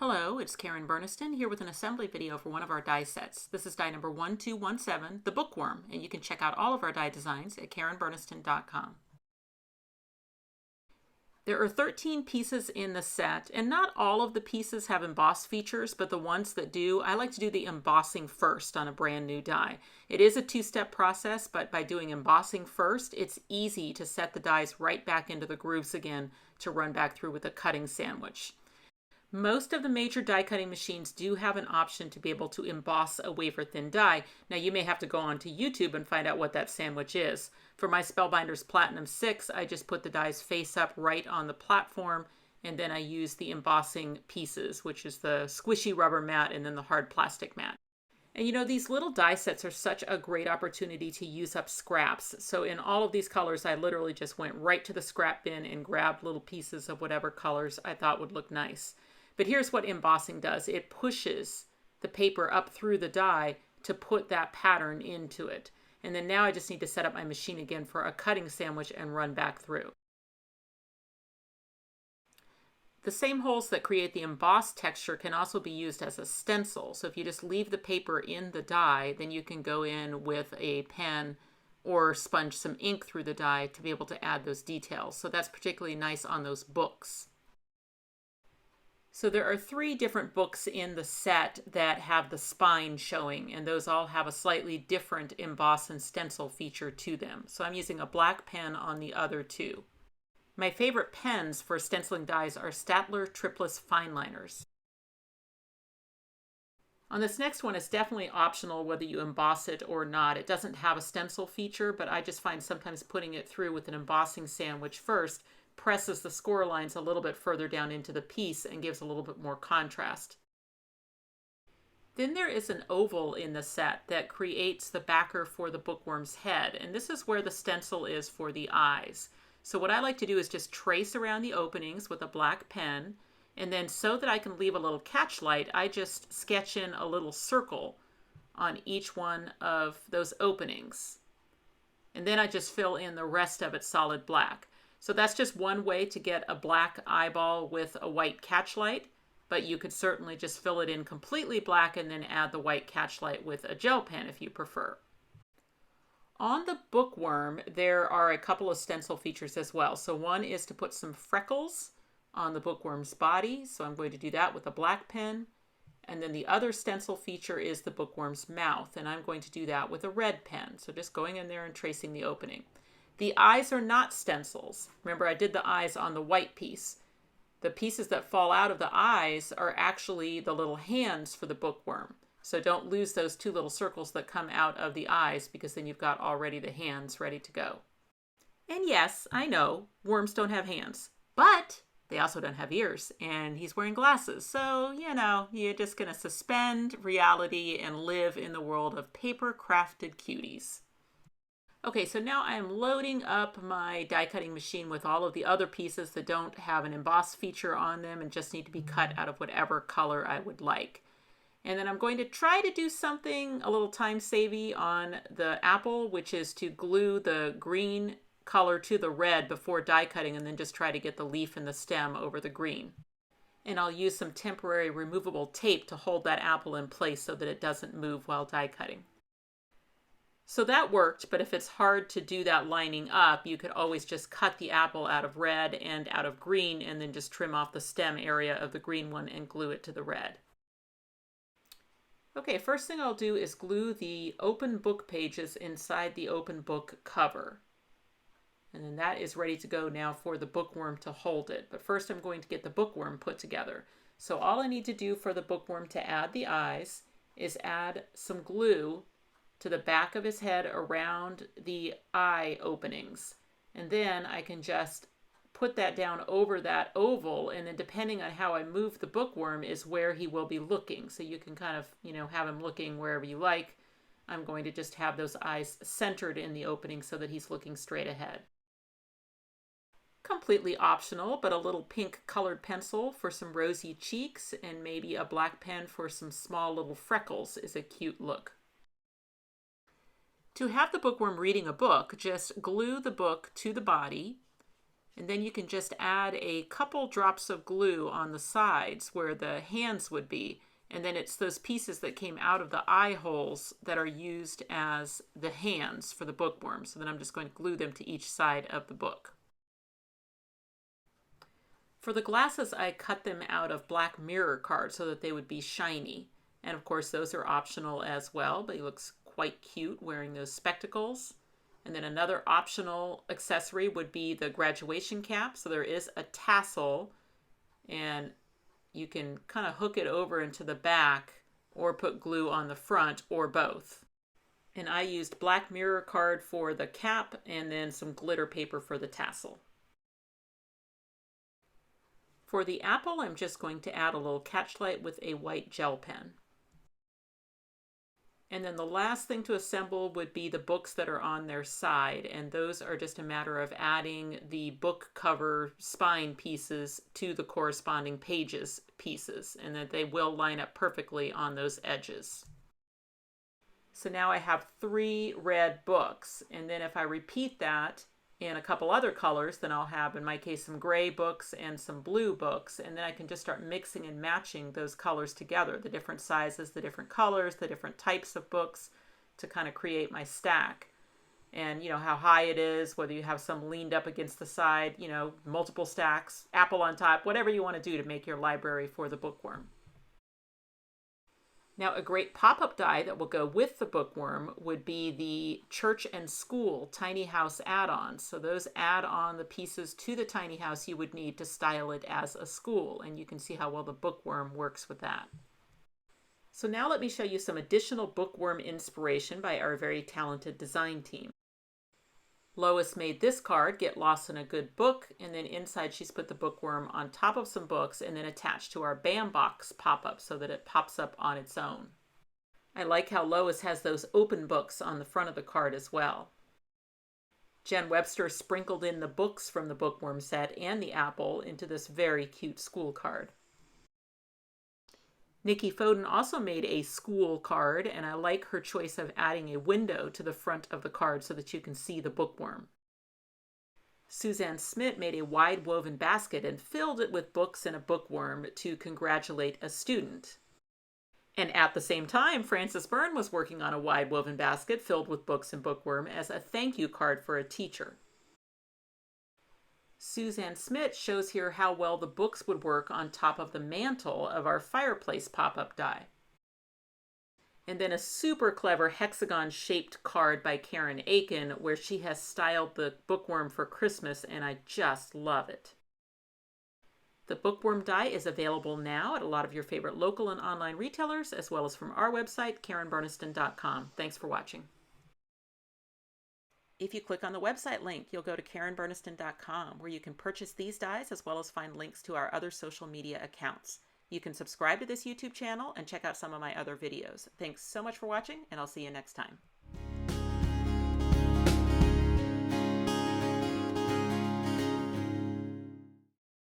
Hello, it's Karen Burniston here with an assembly video for one of our die sets. This is die number 1217, the Bookworm, and you can check out all of our die designs at karenburniston.com. There are 13 pieces in the set, and not all of the pieces have emboss features, but the ones that do, I like to do the embossing first on a brand new die. It is a two-step process, but by doing embossing first, it's easy to set the dies right back into the grooves again to run back through with a cutting sandwich. Most of the major die cutting machines do have an option to be able to emboss a wafer thin die. Now you may have to go onto YouTube and find out what that sandwich is. For my Spellbinders Platinum 6, I just put the dies face up right on the platform, and then I use the embossing pieces, which is the squishy rubber mat and then the hard plastic mat. And you know, these little die sets are such a great opportunity to use up scraps. So in all of these colors, I literally just went right to the scrap bin and grabbed little pieces of whatever colors I thought would look nice. But here's what embossing does. It pushes the paper up through the die to put that pattern into it. And then now I just need to set up my machine again for a cutting sandwich and run back through. The same holes that create the embossed texture can also be used as a stencil. So if you just leave the paper in the die, then you can go in with a pen or sponge some ink through the die to be able to add those details. So that's particularly nice on those books. So there are 3 different books in the set that have the spine showing, and those all have a slightly different emboss and stencil feature to them. So I'm using a black pen on the other 2. My favorite pens for stenciling dies are Staedtler Triplus Fineliners. On this next one, it's definitely optional whether you emboss it or not. It doesn't have a stencil feature, but I just find sometimes putting it through with an embossing sandwich first presses the score lines a little bit further down into the piece and gives a little bit more contrast. Then there is an oval in the set that creates the backer for the bookworm's head, and this is where the stencil is for the eyes. So what I like to do is just trace around the openings with a black pen, and then so that I can leave a little catch light, I just sketch in a little circle on each one of those openings. And then I just fill in the rest of it solid black. So that's just one way to get a black eyeball with a white catchlight, but you could certainly just fill it in completely black and then add the white catchlight with a gel pen if you prefer. On the Bookworm, there are a couple of stencil features as well. So one is to put some freckles on the Bookworm's body. So I'm going to do that with a black pen. And then the other stencil feature is the Bookworm's mouth, and I'm going to do that with a red pen. So just going in there and tracing the opening. The eyes are not stencils. Remember, I did the eyes on the white piece. The pieces that fall out of the eyes are actually the little hands for the bookworm. So don't lose those 2 little circles that come out of the eyes, because then you've got already the hands ready to go. And yes, I know, worms don't have hands, but they also don't have ears, and he's wearing glasses. So, you know, you're just going to suspend reality and live in the world of paper-crafted cuties. Okay, so now I'm loading up my die cutting machine with all of the other pieces that don't have an emboss feature on them and just need to be cut out of whatever color I would like. And then I'm going to try to do something a little time-savvy on the apple, which is to glue the green color to the red before die cutting and then just try to get the leaf and the stem over the green. And I'll use some temporary removable tape to hold that apple in place so that it doesn't move while die cutting. So that worked, but if it's hard to do that lining up, you could always just cut the apple out of red and out of green and then just trim off the stem area of the green one and glue it to the red. Okay, first thing I'll do is glue the open book pages inside the open book cover. And then that is ready to go now for the bookworm to hold it. But first I'm going to get the bookworm put together. So all I need to do for the bookworm to add the eyes is add some glue to the back of his head around the eye openings. And then I can just put that down over that oval, and then depending on how I move the bookworm is where he will be looking. So you can kind of, you know, have him looking wherever you like. I'm going to just have those eyes centered in the opening so that he's looking straight ahead. Completely optional, but a little pink colored pencil for some rosy cheeks and maybe a black pen for some small little freckles is a cute look. To have the bookworm reading a book, just glue the book to the body And then you can just add a couple drops of glue on the sides where the hands would be. And then it's those pieces that came out of the eye holes that are used as the hands for the bookworm. So then I'm just going to glue them to each side of the book. For the glasses, I cut them out of black mirror card so that they would be shiny. And of course, those are optional as well, but he looks quite cute wearing those spectacles. And then another optional accessory would be the graduation cap. So there is a tassel, and you can kind of hook it over into the back or put glue on the front or both. And I used black mirror card for the cap and then some glitter paper for the tassel. For the apple, I'm just going to add a little catchlight with a white gel pen. And then the last thing to assemble would be the books that are on their side, and those are just a matter of adding the book cover spine pieces to the corresponding pages pieces, and that they will line up perfectly on those edges. So now I have 3 red books, and then if I repeat that in a couple other colors, then I'll have, in my case, some gray books and some blue books, and then I can just start mixing and matching those colors together, the different sizes, the different colors, the different types of books, to kind of create my stack. And you know how high it is, whether you have some leaned up against the side, you know, multiple stacks, apple on top, whatever you want to do to make your library for the bookworm. Now, a great pop-up die that will go with the bookworm would be the church and school tiny house add-ons. So those add on the pieces to the tiny house you would need to style it as a school, and you can see how well the bookworm works with that. So now let me show you some additional bookworm inspiration by our very talented design team. Lois made this card, Get Lost in a Good Book, and then inside she's put the bookworm on top of some books and then attached to our BAM box pop-up so that it pops up on its own. I like how Lois has those open books on the front of the card as well. Jen Webster sprinkled in the books from the bookworm set and the apple into this very cute school card. Nikki Foden also made a school card, and I like her choice of adding a window to the front of the card so that you can see the bookworm. Suzanne Smith made a wide woven basket and filled it with books and a bookworm to congratulate a student. And at the same time, Frances Byrne was working on a wide woven basket filled with books and bookworm as a thank you card for a teacher. Suzanne Smith shows here how well the books would work on top of the mantle of our fireplace pop-up die. And then a super clever hexagon-shaped card by Karen Aiken where she has styled the bookworm for Christmas, and I just love it. The bookworm die is available now at a lot of your favorite local and online retailers, as well as from our website, KarenBurniston.com. Thanks for watching. If you click on the website link, you'll go to KarenBurniston.com, where you can purchase these dies as well as find links to our other social media accounts. You can subscribe to this YouTube channel and check out some of my other videos. Thanks so much for watching, and I'll see you next time.